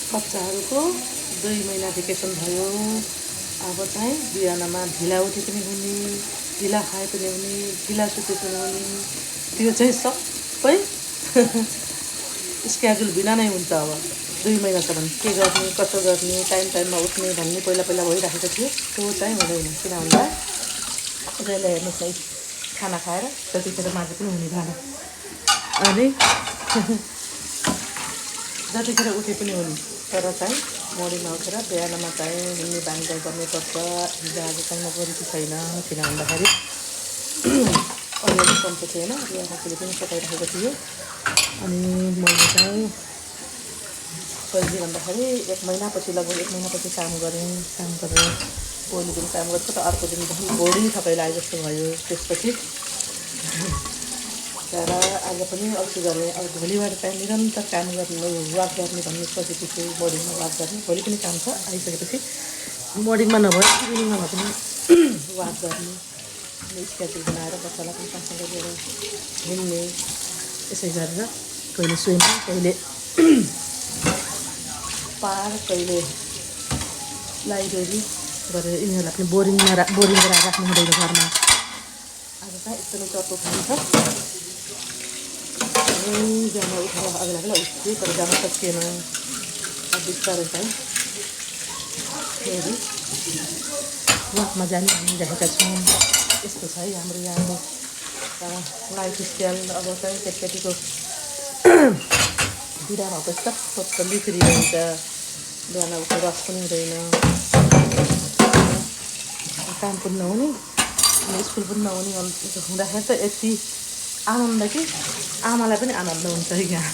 बच्चाहरूको 2 महिना भेकेसन भयो। अब चाहिँ बिहानमा ढिला उठे पनि हुने, ढिला खाए पनि हुने, ढिला सुते पनि हुने, त्यो चाहिँ सबै स्केड्युल बिना नै हुन्छ। अब 2 महिनासम्म के गर्ने, कसो गर्ने, टाइममा उठ्ने भन्ने पहिला भइराखेको थियो, त्यो चाहिँ हुँदैन। किन भन्दा जहिले हेर्नुहोस् न, खाना खाएर त्यतिखेर माझे पनि हुने भाँडा, अनि जतिखेर उठे पनि हुने। तर चाहिँ मर्निङमा उठेर बिहानमा चाहिँ हिँड्ने बानी गर्नुपर्छ। हिजो आज चाहिँ म गरेको छैन, किन भन्दाखेरि अलिअलि सन्चो थिएन, बिहातिर पनि सकाइराखेको थियो। अनि मैले चाहिँ कहिले भन्दाखेरि 1 महिनापछि लगभग 1 महिनापछि काम गरेँ। काम गरेर भोलि दिन काम गरेको त अर्को दिनदेखि बढी थकाइ लागे जस्तो भयो। त्यसपछि तर आज पनि अल्छी गरेँ। अब भोलिबाट चाहिँ निरन्तर काम गर्ने, वाक गर्ने भन्ने सोचेको छु। मर्निङमा वाक गर्ने, भोलि पनि काम छ। आइसकेपछि मर्निङमा नभए इभिनिङमा भए पनि वाक गर्ने स्केड्युल बनाएर बच्चालाई पनि सँगसँगै लिएर घुम्ने, यसै गरेर कहिले स्विमिङ, कहिले पार्क, कहिले लाइब्रेरी गरेर यिनीहरूलाई पनि बोरिङ गरेर राख्नु हुँदैन घरमा। आज चाहिँ एकदमै चर्को खानु छ। बिहान उठेर अघिल्ला उठ्छु, तर जान सकिएन। अब बिस्तारै चाहिँ फेरि वाकमा जाने भनिरहेका छौँ। यस्तो छ है हाम्रो यहाँको लाइफस्टाइल। अब चाहिँ केटाकेटीको बिदामा भएपछि त टोटल्ली फ्री हुन्छ। बिहान उठेर रस पनि हुँदैन, काम पनि नहुने, स्कुल पनि नहुने हुँदाखेरि त यति आनन्द कि आमालाई पनि आनन्द हुन्छ यहाँ।